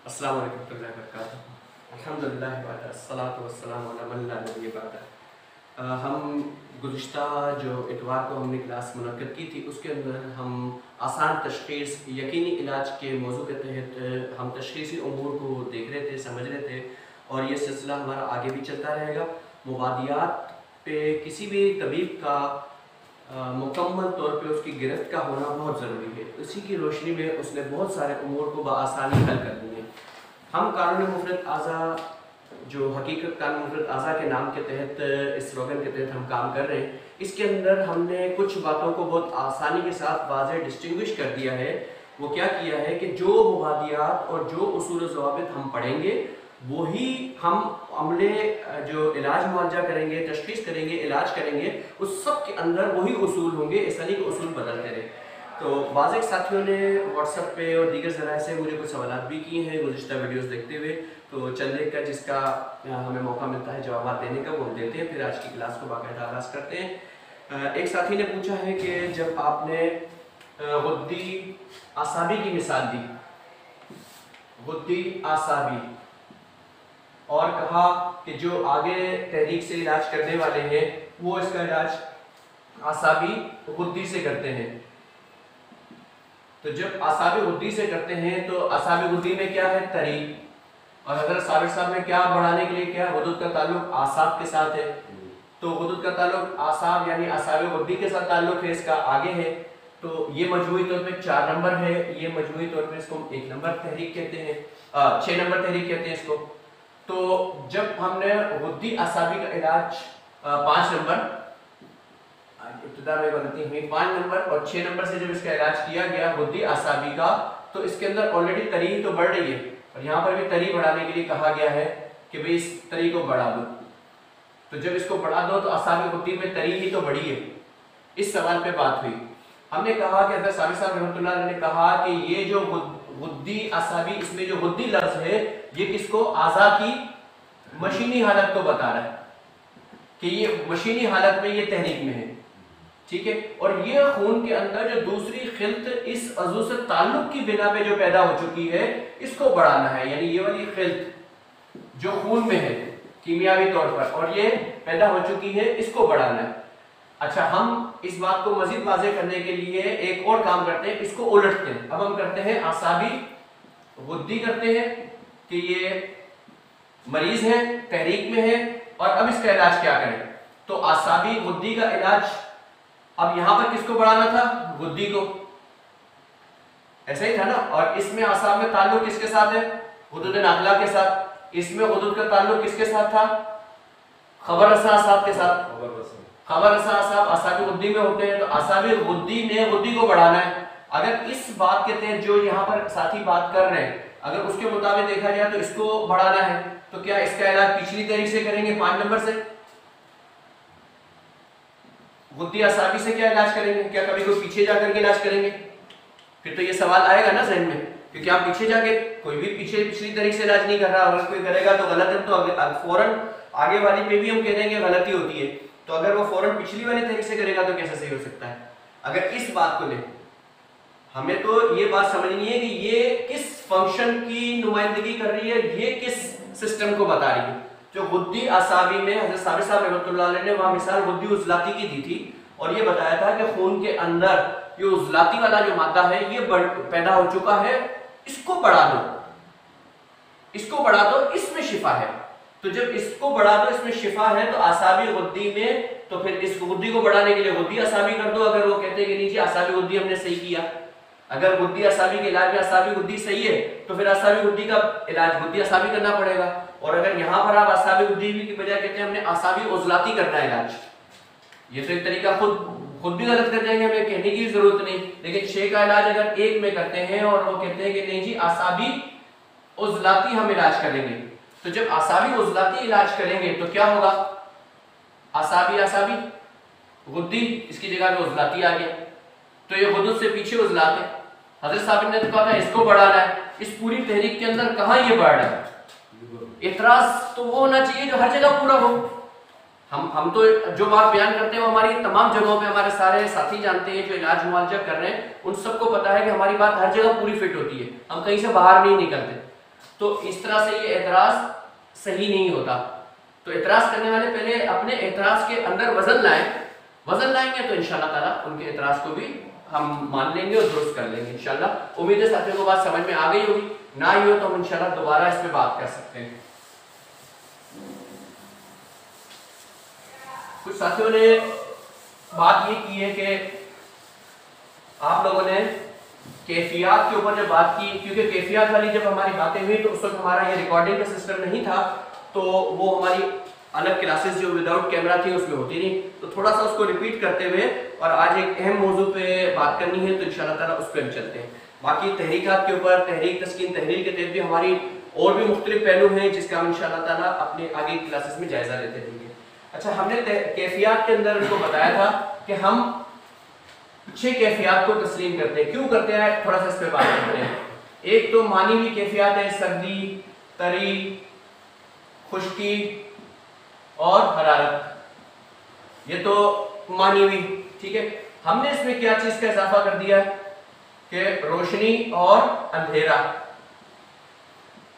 अस्सलाम वालेकुम रहमतुल्लाहि व बरकातुहू। अल्हम्दुलिल्लाह व अस्सलातु वस्सलामु अला मन ला नबी बाद। हम गुज़िश्ता जो इतवार को हमने क्लास मुनक्किद की थी उसके अंदर हम आसान तशख़ीस यकीनी इलाज के मौजू के तहत हम तशख़ीसी उमूर को देख रहे थे, समझ रहे थे और ये सिलसिला हमारा आगे भी चलता रहेगा। मुबादियात पे किसी भी तबीब का मुकम्मल तौर पे उसकी गिरफ्त का होना बहुत ज़रूरी है। इसी की रोशनी में उसने बहुत सारे उमूर को बआसानी हल कर दिए। हम कानून मुफ़रद आज़ा जो हकीकत कानून मुफ़रद आज़ा के नाम के तहत इस स्लोगन के तहत हम काम कर रहे हैं, इसके अंदर हमने कुछ बातों को बहुत आसानी के साथ वाज़ेह डिस्टिंग्विश कर दिया है। वो क्या किया है कि जो मुबादियात और जो उसूल ज़वाबित हम पढ़ेंगे वही हम अमले जो इलाज मुआवजा करेंगे, तशख़ीस करेंगे, इलाज करेंगे, उस सब के अंदर वही उसूल होंगे, ऐसा नहीं कि उसूल बदलते रहे। तो बाज़ साथियों ने व्हाट्सएप पे और दीगर ज़राए से मुझे कुछ सवाल भी किए हैं गुज़िश्ता वीडियोस देखते हुए, तो चंदे का जिसका हमें मौका मिलता है जवाब देने का वो देते हैं, फिर आज की क्लास को बाकायदा आगाज़ करते हैं। एक साथी ने पूछा है कि जब आपने गुद्दी आसाबी की मिसाल दी, गुद्दी आसाबी, और कहा कि जो आगे तहरीक से इलाज करने वाले हैं वो इसका इलाज आसाबी गुद्दी से करते हैं। तो जब आसाबी गुद्दी से करते हैं तो आसाबी गुद्दी में क्या है? तरी। और हज़रत साबिर साहब में क्या बढ़ाने के लिए क्या है? गुद्दत का ताल्लुक आसाब के साथ है, तो गुद्दत का ताल्लुक आसाब यानी आसाबी गुद्दी के साथ ताल्लुक है, इसका आगे है। तो ये मजमूई तौर पे 4 नंबर है, ये मजमूई तौर पे इसको 1 नंबर तहरीक कहते हैं, 6 नंबर तहरीक कहते हैं इसको। तो जब हमने गुद्दी आसाबी का इलाज 5 नंबर, इब्तिदा में गलती हुई, 5 नंबर और 6 नंबर से जब इसका इलाज किया गया गुद्दी आसाबी का, तो इसके अंदर ऑलरेडी तरी तो बढ़ रही है और यहाँ पर भी तरी बढ़ाने के लिए कहा गया है कि भाई इस तरी को बढ़ा दो। तो जब इसको बढ़ा दो तो आसाबी गुद्दी में तरी ही तो बढ़ी है। इस सवाल पे बात हुई, हमने कहा कि हज़रत साबिर साहब रहमतुल्लाह अलैह ने कहा कि ये जो गुद्दी आसाबी, इसमें जो गुद्दी लफ्ज है ये किसको? आज़ा की मशीनी हालत को बता रहा है कि ये मशीनी हालत में ये तहरीक में है, ठीक है। और ये खून के अंदर जो दूसरी खिल्त इस अज़ू से ताल्लुक की बिना पे जो पैदा हो चुकी है इसको बढ़ाना है, यानी ये वाली खिल्त जो खून में है कीमियावी तौर पर और ये पैदा हो चुकी है, इसको बढ़ाना है। अच्छा, हम इस बात को मजीद वाज़ेह करने के लिए एक और काम करते हैं, इसको उलटते हैं। अब हम करते हैं आसाबी गुद्दी करते हैं कि ये मरीज है, तहरीक में है और अब इसका इलाज क्या करें। तो आसाबी गुद्दी का इलाज, अब यहां पर किसको बढ़ाना था? गुद्दी को, ऐसा ही था ना। और इसमें आसाब में ताल्लुक किसके साथ है? हुदूद नाकला के साथ। इसमें हुदूद का ताल्लुक किसके साथ था? खबर रसा आसाब के साथ। खबर रसा आसाब आसाबी गुद्दी में होते हैं, तो आसाबी गुद्दी ने गुद्दी को बढ़ाना है। अगर इस बात के तहत जो यहाँ पर साथी बात कर रहे हैं, अगर उसके मुताबिक देखा जाए तो इसको बढ़ाना है, तो क्या इसका इलाज पिछली तरीके से करेंगे 5 नंबर से? गुद्दी आसाबी से क्या इलाज करेंगे? क्या कभी कोई पीछे जाकर के इलाज करेंगे? फिर तो ये सवाल आएगा ना ज़हन में, क्योंकि आप पीछे जाके, कोई भी पिछली तरीके से इलाज नहीं कर रहा, अगर कोई करेगा तो गलत है, तो फौरन आगे वाली पे भी हम कह देंगे गलती होती है। तो अगर वो फौरन पिछली वाली तरीके से करेगा तो कैसे सही हो सकता है? अगर इस बात को ले, हमें तो ये बात समझनी है कि ये किस फंक्शन की नुमाइंदगी कर रही है, ये किस सिस्टम को बता रही है। जो गुद्दी आसाबी में हज़रत साबिर साहब रहमतुल्लाह अलैह ने वहां मिसाल गुद्दी उज़लाती की दी थी और ये बताया था कि खून के अंदर ये उज़लाती वाला जो मादा है ये पैदा हो चुका है, इसको बढ़ा दो, इसको बढ़ा दो, इसमें शिफा है। तो जब इसको बढ़ा दो, इसमें शिफा है, तो आसाबी गुद्दी में, तो फिर इस गुद्दी को बढ़ाने के लिए गुद्दी आसाबी कर दो। अगर वो कहते हैं कि नहीं जी आसाबी गुद्दी हमने सही किया, अगर गुद्दी आसाबी के इलाज में आसाबी गुद्दी सही है तो फिर आसाबी गुद्दी का इलाज गुद्दी आसाबी करना पड़ेगा। और अगर यहाँ पर आप आसाबी गुद्दी की बजाय कहते हैं हमने आसाबी उज़लाती करना है इलाज, ये तो एक तरीका खुद भी गलत कर जाएंगे, हमें कहने की जरूरत नहीं। लेकिन 6 का इलाज अगर 1 में करते हैं और वो कहते हैं कि नहीं जी आसाबी उज़लाती हम इलाज करेंगे, तो जब आसाबी उज़लाती इलाज करेंगे तो क्या होगा? आसाबी आसाबी गुद्दी, इसकी जगह पे उज़लाती आ गया, तो ये हुदूद से पीछे उज़लात है। हज़रत साबिर ने तो कहा था इसको बढ़ाना है, इस पूरी तहरीक के अंदर कहाँ ये बढ़ रहा है? इतराज तो वो होना चाहिए जो हर जगह पूरा हो। हम तो जो बात बयान करते हैं वो हमारी तमाम जगहों पे हमारे सारे साथी जानते हैं, जो इलाज मुआवजा कर रहे हैं उन सबको पता है कि हमारी बात हर जगह पूरी फिट होती है, हम कहीं से बाहर नहीं निकलते। तो इस तरह से ये एतराज सही नहीं होता। तो एतराज करने वाले पहले अपने एतराज के अंदर वजन लाएं, वजन लाएंगे तो इंशाल्लाह ताला उनके एतराज को भी हम मान लेंगे और दुरुस्त कर लेंगे इंशाल्लाह। उम्मीद है साथियों को बात समझ में आ गई होगी, ना ही हो तो हम इंशाल्लाह दोबारा इस पे बात कर सकते हैं। कुछ साथियों ने बात ये की है कि आप लोगों ने कैफियत के ऊपर जब बात की, क्योंकि कैफियत वाली जब हमारी बातें हुई तो उस वक्त हमारा ये रिकॉर्डिंग का सिस्टम नहीं था, तो वो हमारी अलग क्लासेस जो विदाउट कैमरा थी उसमें होती नहीं, तो थोड़ा सा उसको रिपीट करते हुए और आज एक अहम मौजू पे बात करनी है, तो इंशाल्लाह ताला उस पर हम चलते हैं। बाकी तहरीकात के ऊपर, तहरीक तस्कीन तहरीर के तहत भी हमारी और भी मुख्तलिफ पहलू हैं जिसका हम इंशाल्लाह ताला अपने आगे क्लासेस में जायजा लेते रहेंगे। अच्छा, हमने कैफियत के अंदर उनको बताया था कि हम 6 कैफियत को तस्लीम करते हैं। क्यों करते हैं, थोड़ा सा इस पर बात करते हैं। एक तो मानवी कैफियत है, सर्दी, तरी, खुश्की और हरारत, ये तो मानवी, ठीक है। हमने इसमें क्या चीज का इजाफा कर दिया कि रोशनी और अंधेरा,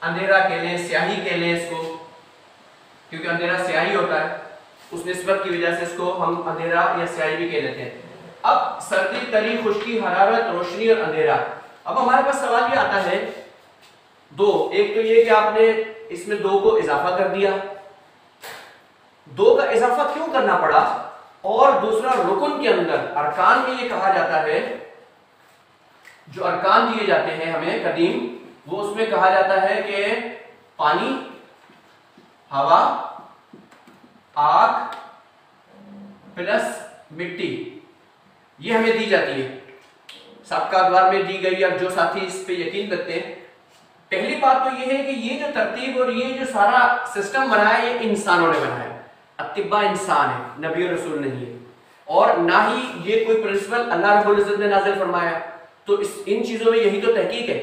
अंधेरा कह लें, स्याही कह लें इसको, क्योंकि अंधेरा स्याही होता है, उस निस्बत की वजह से इसको हम अंधेरा या स्याही भी कह लेते हैं। अब सर्दी, तरी, खुश्की, हरारत, रोशनी और अंधेरा। अब हमारे पास सवाल ये आता है दो, एक तो ये कि आपने इसमें 2 को इजाफा कर दिया, 2 का इजाफा क्यों करना पड़ा, और दूसरा रुकन के अंदर अरकान में ये कहा जाता है, जो अरकान दिए जाते हैं हमें कदीम, वो उसमें कहा जाता है कि पानी, हवा, आग प्लस मिट्टी, ये हमें दी जाती है, सबका अखबार में दी गई। अब जो साथी इस पे यकीन रखते हैं, पहली बात तो ये है कि ये जो तरतीब और ये जो सारा सिस्टम बना है ये इंसानों ने बनाया है, अतिब्बा इंसान है, नबी और रसूल नहीं है, और ना ही ये कोई प्रिंसिपल अल्लाह रब्बुल इज्जत ने नाज़िल फरमाया। तो इन चीजों में यही तो तहकीक है।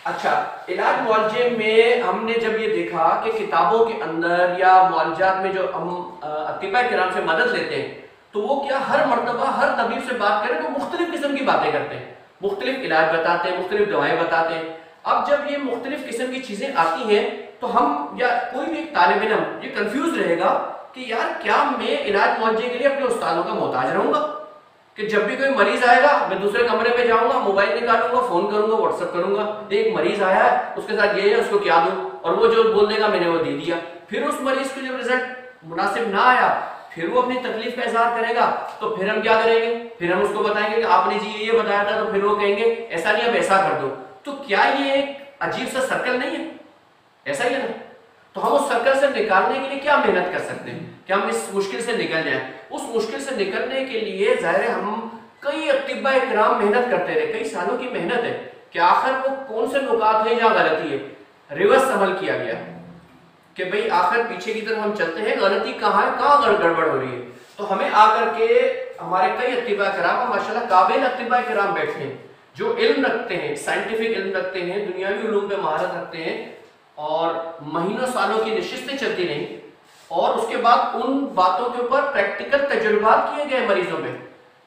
अच्छा, इलाज मुआलजे में हमने जब ये देखा कि किताबों के अंदर या मुआलजात में जो हम अतिब्बा किराम से मदद लेते हैं, तो वो क्या हर मर्तबा हर तबीब से बात करें तो मुख्तलिफ किस्म की बातें करते हैं, मुख्तलिफ इलाज बताते हैं, मुख्तलिफ दवाएं बताते हैं। अब जब ये मुख्तलिफ किस्म की चीजें आती हैं तो हम या कोई भी तालिब इल्म ये कंफ्यूज रहेगा कि यार क्या मैं इलाज मुआवजे के लिए अपने उस्तादों का मोहताज रहूंगा, कि जब भी कोई मरीज आएगा मैं दूसरे कमरे में जाऊंगा, मोबाइल निकालूंगा, फोन करूंगा, व्हाट्सएप करूंगा, एक मरीज आया है उसके साथ ये है, उसको क्या दूं, और वो जो बोल देगा मैंने वो दे दिया। फिर उस मरीज को जब रिजल्ट मुनासिब ना आया, फिर वो अपनी तकलीफ का इजहार करेगा, तो फिर हम क्या करेंगे, फिर हम उसको बताएंगे कि आपने जी ये बताया था, तो फिर वो कहेंगे ऐसा नहीं, अब ऐसा कर दो। तो क्या ये एक अजीब सा सर्कल नहीं है, ऐसा ही है ना। तो हम उस सर्कल से निकालने के लिए क्या मेहनत कर सकते हैं कि हम इस मुश्किल से निकल जाएं। उस मुश्किल से निकलने के लिए जाहिर है हम कई अतिब्बा इकराम मेहनत करते रहे, कई सालों की मेहनत है कि आखिर वो कौन से नुकात है जहां गलती है, रिवर्स अमल किया गया कि भाई आखिर पीछे की तरफ हम चलते हैं, गलती कहाँ है, कहाँ गड़बड़ हो रही है। तो हमें आकर के हमारे कई अतिब्बा इकराम, माशाल्लाह काबिल अतिब्बा इकराम बैठे हैं जो इल्म रखते हैं, साइंटिफिक इल्म रखते हैं, दुनियावी उलूम पे महारत रखते हैं, और महीनों सालों की नशिस्तें चलती रहीं, और उसके बाद उन बातों के ऊपर प्रैक्टिकल तजुर्बात किए गए मरीजों में।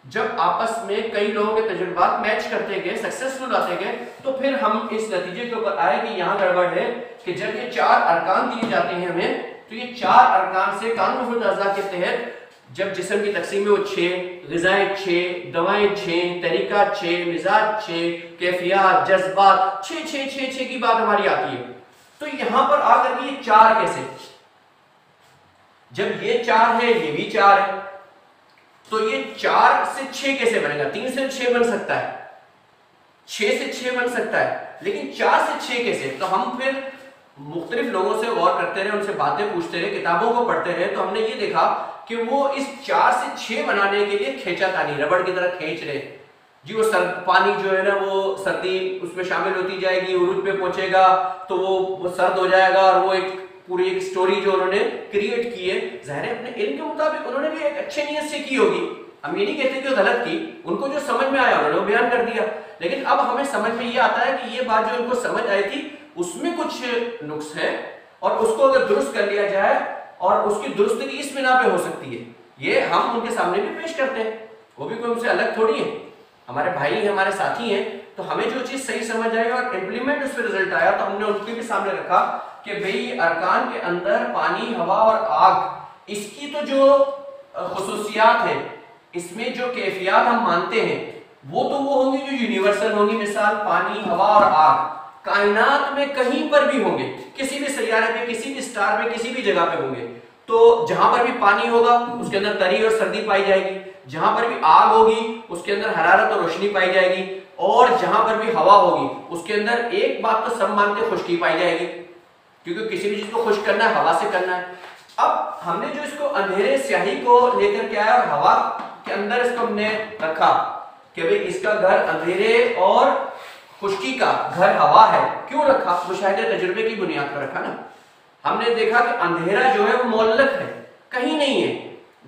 जब आपस में कई लोगों के तजुर्बात मैच करते गए, सक्सेसफुल आते गए, तो फिर हम इस नतीजे के ऊपर आए कि यहाँ गड़बड़ है कि जब ये 4 अरकान दिए जाते हैं हमें, तो ये 4 अरकान से कानून अज़ा के तहत जब जिस्म की तकसीम में वो 6, ग़िज़ाएं 6, दवाएं 6, तरीका 6, मिजाज 6, कैफियत, जज्बात 6 की बात हमारी आती है। तो यहां पर आकर ये 4 कैसे, जब ये 4 है ये भी 4 है, तो ये 4 से 6 कैसे बनेगा? 3 से 6 बन सकता है, 6 से 6 बन सकता है, लेकिन 4 से 6 कैसे? तो हम फिर मुख्तलिफ लोगों से गौर करते रहे, उनसे बातें पूछते रहे, किताबों को पढ़ते रहे, तो हमने ये देखा कि वो इस 4 से 6 बनाने के लिए खींचातानी रबड़ की तरह खींच रहे जी। वो पानी जो है ना, वो सर्दी उसमें शामिल होती जाएगी, उरूज पे पहुंचेगा तो वो सर्द हो जाएगा, और वो एक पूरी एक स्टोरी जो उन्होंने क्रिएट की है, ज़ाहिर है अपने इल्म के मुताबिक उन्होंने भी एक अच्छे नियत से की होगी, हम ये नहीं कहते कि गलत की, उनको जो समझ में आया उन्होंने बयान कर दिया। लेकिन अब हमें समझ में ये आता है कि ये बात जो उनको समझ आई थी उसमें कुछ नुक्स है, और उसको अगर दुरुस्त कर लिया जाए और उसकी दुरुस्ती इस बिना पे हो सकती है, ये हम उनके सामने भी पेश करते हैं। वो भी कोई उनसे अलग थोड़ी है, हमारे भाई हैं, हमारे साथी हैं, तो हमें जो चीज सही समझ आई और इम्प्लीमेंट उस पर रिजल्ट आया, तो हमने उनके भी सामने रखा कि भाई अरकान के अंदर पानी, हवा और आग, इसकी तो जो खुसूसियात है, इसमें जो कैफियत हम मानते हैं वो तो वो होंगी जो यूनिवर्सल होंगी। मिसाल पानी, हवा और आग कायनात में कहीं पर भी होंगे, किसी भी सैयारे पे, किसी भी स्टार पे, किसी भी जगह पे होंगे। तो जहां पर भी पानी होगा उसके अंदर तरी और सर्दी पाई जाएगी, जहां पर भी आग होगी उसके अंदर हरारत और रोशनी पाई जाएगी, और जहां पर भी हवा होगी उसके अंदर एक बात तो सब मानते खुश्की पाई जाएगी, क्योंकि किसी भी चीज को खुश्क करना है हवा से करना है। अब हमने जो इसको अंधेरे स्याही को लेकर के आया और हवा के अंदर इसको हमने रखा कि भाई इसका घर अंधेरे और खुश्की का घर हवा है। क्यों रखा? मुशाहिदे तजुर्बे की बुनियाद पर रखा ना। हमने देखा कि अंधेरा जो है वो मुअल्लक है, कहीं नहीं है,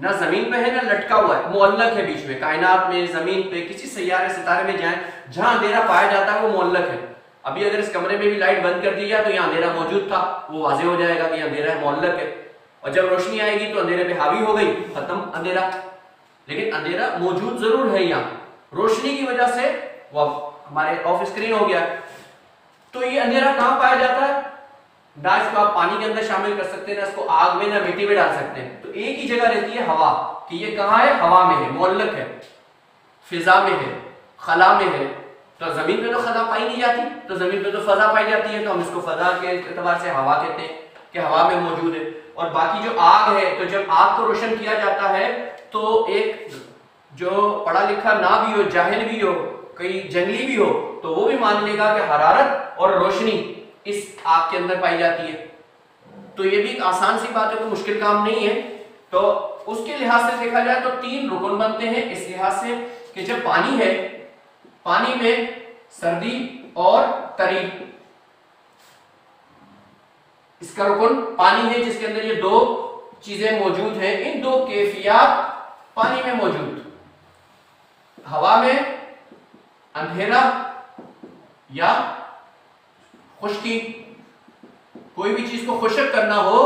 ना जमीन पे है ना लटका हुआ है, मुअल्लक है बीच में। कायनात में, जमीन पे, किसी सैयारे सितारे में जाएं, जहां अंधेरा पाया जाता है वो मुअल्लक है। अभी अगर इस कमरे में भी लाइट बंद कर दी जाए तो यहाँ अंधेरा मौजूद था, वो वाज़ेह हो जाएगा कि अंधेरा है, मुअल्लक है। और जब रोशनी आएगी तो अंधेरे पे हावी हो गई, खत्म अंधेरा। लेकिन अंधेरा मौजूद जरूर है यहाँ, रोशनी की वजह से वो हमारे ऑफ स्क्रीन हो गया। तो ये अंधेरा कहां पाया जाता है? ना इसको आप पानी के अंदर शामिल कर सकते हैं, ना इसको आग में, ना मिट्टी में डाल सकते हैं। तो एक ही जगह रहती है हवा, कि ये कहां है? हवा में है, मुअल्लक है, फिजा में है, खला में है। तो जमीन पे तो खला पाई नहीं जाती, तो जमीन पे तो फजा पाई जाती है, तो हम इसको फजा के एतबार से हवा कहते हैं कि हवा में मौजूद है। और बाकी जो आग है, तो जब आग को रोशन किया जाता है तो एक जो पढ़ा लिखा ना भी हो, जाहिल भी हो, कोई जंगली भी हो, तो वो भी मान लेगा कि हरारत और रोशनी इस आग के अंदर पाई जाती है। तो ये भी एक आसान सी बात है, कोई मुश्किल काम नहीं है। तो उसके लिहाज से देखा जाए तो 3 रुकन बनते हैं इस लिहाज से कि जब पानी है, पानी में सर्दी और तरी, इसका रुकन पानी है जिसके अंदर ये 2 चीजें मौजूद हैं। इन 2 कैफियत पानी में मौजूद। हवा में अंधेरा या खुश्की, कोई भी चीज को खुश्क करना हो।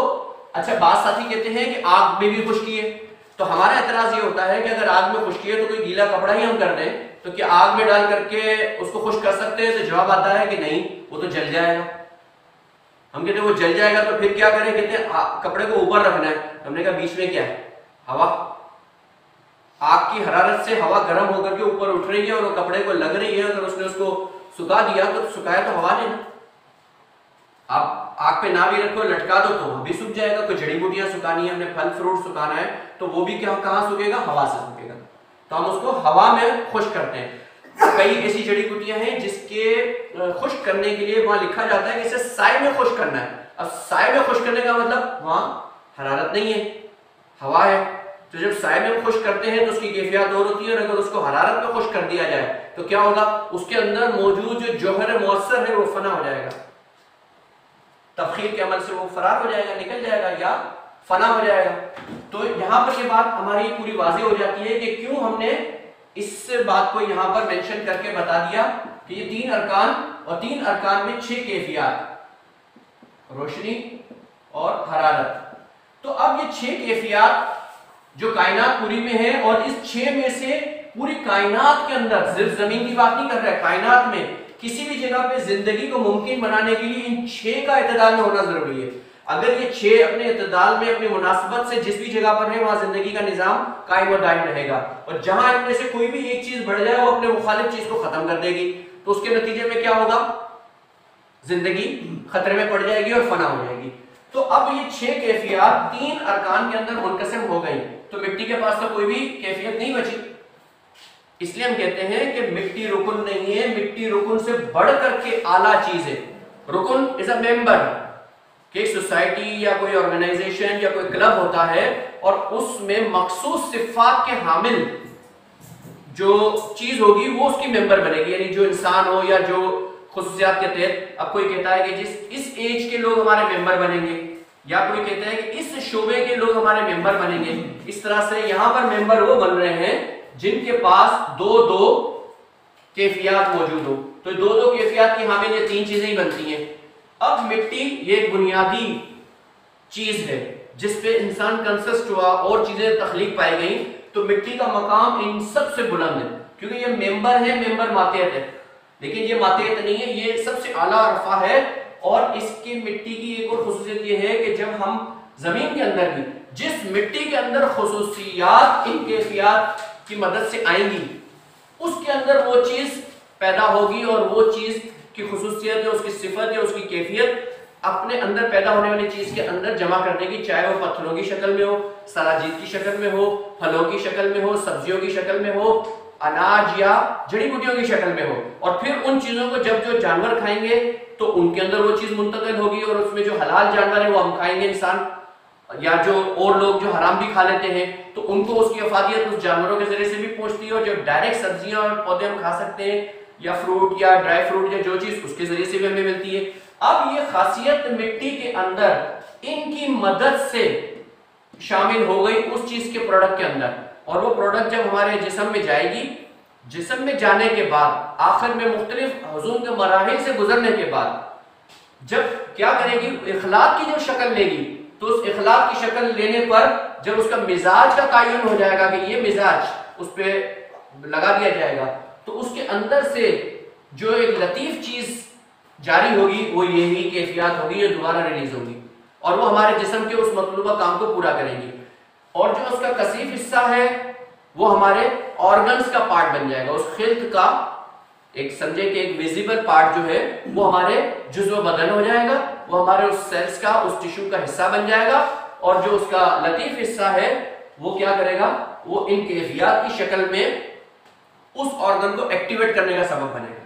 अच्छा, बात साथी कहते हैं कि आग में भी खुश्की है, तो हमारा एतराज ये होता है कि अगर आग में खुश्की है तो कोई गीला कपड़ा ही हम कर दें तो क्या आग में डाल करके उसको खुश्क कर सकते हैं? तो जवाब आता है कि नहीं, वो तो जल जाएगा। हम कहते हैं वो जल जाएगा तो फिर क्या करें? कहते हैं कपड़े को ऊपर रखना है। हमने कहा बीच में क्या है? हवा। आग की हरारत से हवा गर्म होकर के ऊपर उठ रही है और वो कपड़े को लग रही है। अगर उसने उसको सुखा दिया तो सुखाया तो हवा ने ना। आप आग पे ना भी रखो, लटका दो तो वो भी सूख जाएगा। कोई जड़ी बूटियां सुखानी है, हमने फल फ्रूट सुखाना है, तो वो भी क्या कहां सूखेगा? हवा से सूखेगा। तो हम उसको हवा में खुश्क करते हैं। कई ऐसी जड़ी बूटियां हैं जिसके खुश्क करने के लिए वहां लिखा जाता है कि इसे साए में खुश्क करना है। अब साए में खुश्क करने का मतलब वहां हरारत नहीं है, हवा है। तो जब साए में खुश्क करते हैं तो उसकी कैफियत और होती है, और अगर उसको हरारत में खुश्क कर दिया जाए तो क्या होगा? उसके अंदर मौजूद जो जौहर मुअस्सर है वो फना हो जाएगा, तबखीर के अमल से वो फरार हो जाएगा, निकल जाएगा या फना हो जाएगा। तो यहाँ पर ये बात हमारी पूरी वाज़ेह हो जाती है कि क्यों हमने इस बात को यहाँ पर मेंशन करके बता दिया कि ये 3 अरकान, और 3 अरकान में 6 कैफियत, रोशनी और हरारत। तो अब ये 6 कैफियत जो कायनात पूरी में है, और इस 6 में से पूरी कायनात के अंदर, सिर्फ जमीन की बात नहीं कर रहा है, कायनात में किसी भी जगह पे जिंदगी को मुमकिन बनाने के लिए इन 6 का इत्तेदाल में होना जरूरी है। अगर ये 6 अपने इत्तेदाल में, अपनी मुनासिबत से जिस भी जगह पर है वहां जिंदगी का निजाम कायम और दायम रहेगा, और जहां इनमें से कोई भी एक चीज बढ़ जाए वो अपने मुखालिफ चीज को खत्म कर देगी। तो उसके नतीजे में क्या होगा? जिंदगी खतरे में पड़ जाएगी और फना हो जाएगी। तो अब ये 6 कैफियत 3 अरकान के अंदर मुनकसिम हो गई, तो मिट्टी के पास तो कोई भी कैफियत नहीं बची। इसलिए हम कहते हैं कि मिट्टी रुकन नहीं है, मिट्टी रुकन से बढ़ करके आला चीज है। रुकन इज अ मेंबर कि सोसाइटी या कोई ऑर्गेनाइजेशन या कोई क्लब होता है, और उसमें मखसूस सिफात के हामिल जो चीज होगी वो उसकी मेंबर बनेगी। यानी जो इंसान हो या जो खुसूसियात के तहत, अब कोई कहता है कि इस एज के लोग हमारे मेंबर बनेंगे, या कोई कहता है कि इस शोबे के लोग हमारे मेंबर बनेंगे। इस तरह से यहाँ पर मेंबर वो बन रहे हैं जिनके पास 2-2 कैफियत मौजूद हो। तो 2-2 कैफियत की हामिल ये 3 चीजें ही बनती हैं। अब मिट्टी ये एक बुनियादी चीज है जिस पे इंसान कंसिस्ट हुआ और चीजें तख्लीक पाई गई। तो मिट्टी का मकाम इन सबसे बुलंद है, क्योंकि ये मेंबर है, मेंबर मातेहत है। लेकिन ये मातेहत नहीं है, ये सबसे आला रफा है। और इसकी मिट्टी की एक और खुसूसियत ये है कि जब हम जमीन के अंदर भी जिस मिट्टी के अंदर खुसूसियात इन कैफियत की मदद से आएंगी, उसके अंदर वो चीज पैदा होगी और वो चीज की खुसूसियत या उसकी सिफत या उसकी कैफियत अपने अंदर पैदा होने वाली चीज के अंदर जमा करने की, चाहे वो पत्थरों की शक्ल में हो, सराजीत की शक्ल में हो, फलों की शक्ल में हो, सब्जियों की शक्ल में हो, अनाज या जड़ी बूटियों की शक्ल में हो। और फिर उन चीजों को जब जो जानवर खाएंगे तो उनके अंदर वो चीज मुंतकिल होगी और उसमें जो हलाल जानवर है वो हम खाएंगे इंसान, या जो और लोग जो हराम भी खा लेते हैं तो उनको उसकी अफादियत उस जानवरों के जरिए से भी पहुंचती है। और जो डायरेक्ट सब्जियां और पौधे हम खा सकते हैं या फ्रूट या ड्राई फ्रूट या जो चीज, उसके जरिए से भी हमें मिलती है। अब ये खासियत मिट्टी के अंदर इनकी मदद से शामिल हो गई उस चीज के प्रोडक्ट के अंदर, और वो प्रोडक्ट जब हमारे जिस्म में जाएगी, जिस्म में जाने के बाद आखिर में मुख्तलिफ हजूम के मराहिल से गुजरने के बाद जब क्या करेगी, इखलाक की जो शक्ल लेगी, तो उस इखलाक की शक्ल लेने पर जब उसका मिजाज का तायुन हो जाएगा कि ये मिजाज उस पर लगा दिया जाएगा, तो उसके अंदर से जो एक लतीफ चीज जारी होगी वो यही कैफियत होगी जो दोबारा रिलीज होगी और वो हमारे जिस्म के उस मतलूबा काम को पूरा करेंगी। और जो उसका कसीफ हिस्सा है वो हमारे ऑर्गन्स का पार्ट बन जाएगा, उस खिल्त का एक समझे कि एक विजिबल पार्ट जो है वो हमारे जुज़्व बदन हो जाएगा, वो हमारे उस सेल्स का, उस टिश्यू का हिस्सा बन जाएगा। और जो उसका लतीफ हिस्सा है वो क्या करेगा, वो इन कैफियत की शक्ल में उस ऑर्गन को एक्टिवेट करने का सबब बनेगा।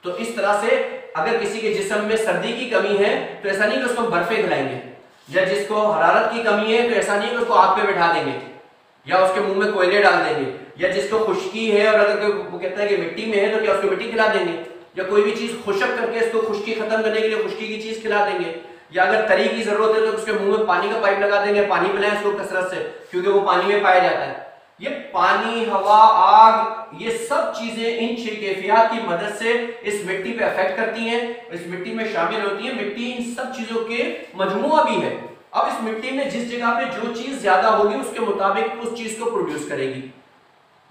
तो इस तरह से अगर किसी के जिस्म में सर्दी की कमी है तो ऐसा नहीं कि उसको बर्फे खिलाएंगे, या जिसको हरारत की कमी है तो ऐसा नहीं कि उसको आग पे बैठा देंगे या उसके मुंह में कोयले डाल देंगे, या जिसको खुश्की है और अगर वो कहता है कि मिट्टी में है तो क्या उसको मिट्टी खिला देंगे, या कोई भी चीज खुशक करके इसको खुश्की खत्म करने के लिए खुश्की की चीज खिला देंगे, या अगर तरी की जरूरत है तो उसके मुंह में पानी का पाइप लगा देंगे, पानी पिलाएं इसको कसरत से क्योंकि वो पानी में पाया जाता है। ये पानी, हवा, आग, ये सब चीजें इन छह कैफियत की मदद से इस मिट्टी पे अफेक्ट करती हैं, इस मिट्टी में शामिल होती है। मिट्टी इन सब चीजों के मजमुआ भी है। अब इस मिट्टी में जिस जगह पे जो चीज ज्यादा होगी उसके मुताबिक उस चीज को प्रोड्यूस करेगी।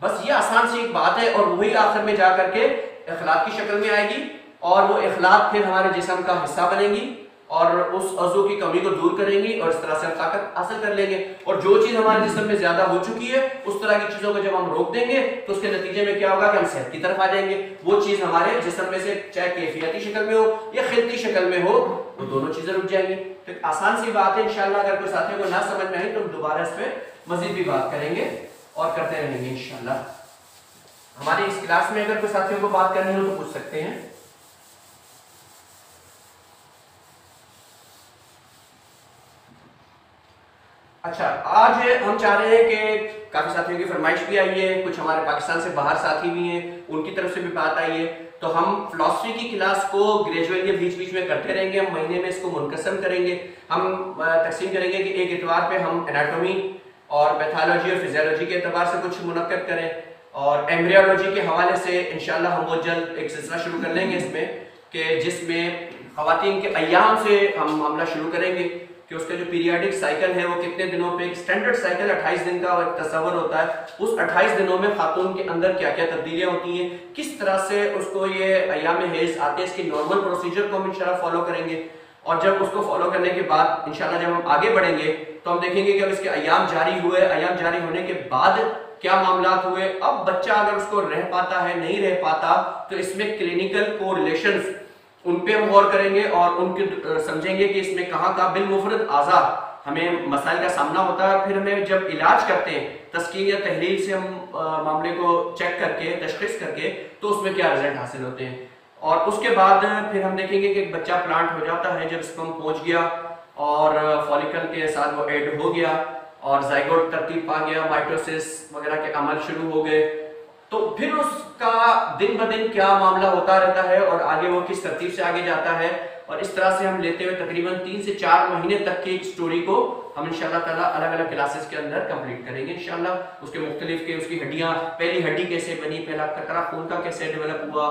बस ये आसान सी एक बात है, और वही आखिर में जाकर के इखलाक की शक्ल में आएगी और वो इखलाक फिर हमारे जिस्म का हिस्सा बनेगी और उस अज़ू की कमी को दूर करेंगी और इस तरह से हम ताकत हासिल कर लेंगे। और जो चीज हमारे जिस्म में ज्यादा हो चुकी है उस तरह की चीजों को जब हम रोक देंगे तो उसके नतीजे में क्या होगा कि हम सेहत की तरफ आ जाएंगे। वो चीज हमारे जिस्म में से चाहे कैफियती शक्ल में हो या खिलती शक्ल में हो, वो दोनों चीजें रुक जाएंगी। तो आसान सी बात है, इंशाल्लाह अगर कोई साथियों को ना समझ में आई तो हम दोबारा इस पर मजीद भी बात करेंगे और करते रहेंगे इंशाल्लाह। हमारी इस क्लास में अगर कोई साथियों को बात करनी हो तो पूछ सकते हैं। अच्छा, आज हम चाह रहे हैं कि काफी साथियों की फरमाइश भी आई है, कुछ हमारे पाकिस्तान से बाहर साथी भी हैं, उनकी तरफ से भी बात आई है, तो हम फिलॉसफी की क्लास को ग्रेजुअली बीच बीच में करते रहेंगे। हम महीने में इसको मुनकसम करेंगे, हम तकसीम करेंगे कि एक इतवार पे हम एनाटॉमी और पैथोलॉजी और फिजियोलॉजी के एतबार से कुछ मुनक्कद करें, और एम्ब्रियोलॉजी के हवाले से इंशाल्लाह हम बहुत जल्द एक सिलसिला शुरू कर लेंगे इसमें, कि जिसमें ख़वातीन के अय्याम से हम मामला शुरू करेंगे कि उसका जो पीरियडिक साइकिल है वो कितने दिनों पे, एक स्टैंडर्ड साइकिल 28 दिन का तस्वर होता है, उस 28 दिनों में खातून के अंदर क्या क्या तब्दीलियां होती हैं, किस तरह से उसको ये अय्याम हेज़ आते हैं, इसकी नॉर्मल प्रोसीजर को हम इंशाल्लाह फॉलो करेंगे। और जब उसको फॉलो करने के बाद इंशाल्लाह जब हम आगे बढ़ेंगे तो हम देखेंगे कि अब इसके अय्याम जारी हुए, अय्याम जारी होने के बाद क्या मामलात हुए। अब बच्चा अगर उसको रह पाता है, नहीं रह पाता, तो इसमें क्लिनिकल कोरिलेशंस उन पे हम गौर करेंगे और उनके समझेंगे कि इसमें कहाँ का बिलमुफरद आज़ा हमें मसाइल का सामना होता है। फिर हमें जब इलाज करते हैं तस्कीन या तहलील से हम मामले को चेक करके, तशखीस करके, तो उसमें क्या रिजल्ट हासिल होते हैं। और उसके बाद फिर हम देखेंगे कि एक बच्चा प्लांट हो जाता है जब स्पर्म पहुंच गया और फॉलिकल के साथ वो ऐड हो गया और जाइगोट तरतीब पा गया, माइटोसिस वगैरह के अमल शुरू हो गए, तो फिर उसका दिन ब दिन क्या मामला होता रहता है और आगे वो किस तरतीब से आगे जाता है। और इस तरह से हम लेते हुए तकरीबन 3 से 4 महीने तक की स्टोरी को हम इंशाल्लाह ताला अलग अलग क्लासेस के अंदर कंप्लीट करेंगे इंशाल्लाह। उसके मुख्तलिफ के उसकी हड्डियां, पहली हड्डी कैसे बनी, पहला कतरा खून का कैसे डेवलप हुआ,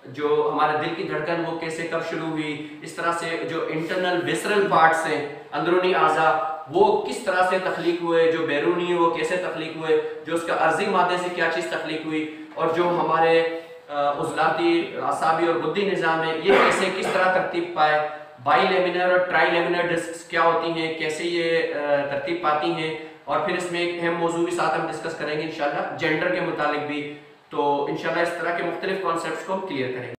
जो हमारा दिल की धड़कन वो कैसे कब शुरू हुई, इस तरह से जो इंटरनल विसरल पार्ट्स हैं, अंदरूनी आज़ा, वो किस तरह से तख्लीक हुए, जो बैरूनी है वो कैसे तख्लीक हुए, जो उसका अर्जी मादे से क्या चीज़ तख्लीक हुई, और जो हमारे उजलाती आसाबी और गुद्दी निज़ाम है, ये कैसे किस तरह तरतीब पाए, बाई लेमिनर और ट्राई लेमिनर डिस्क क्या होती हैं, कैसे ये तरतीब पाती हैं, और फिर इसमें एक अहम मौजू भी साथ हम डिस्कस करेंगे इंशाल्लाह जेंडर के मुतालिक भी। तो इंशाल्लाह इस तरह के मुख्तलिफ कॉन्सेप्ट्स को हम क्लियर करेंगे।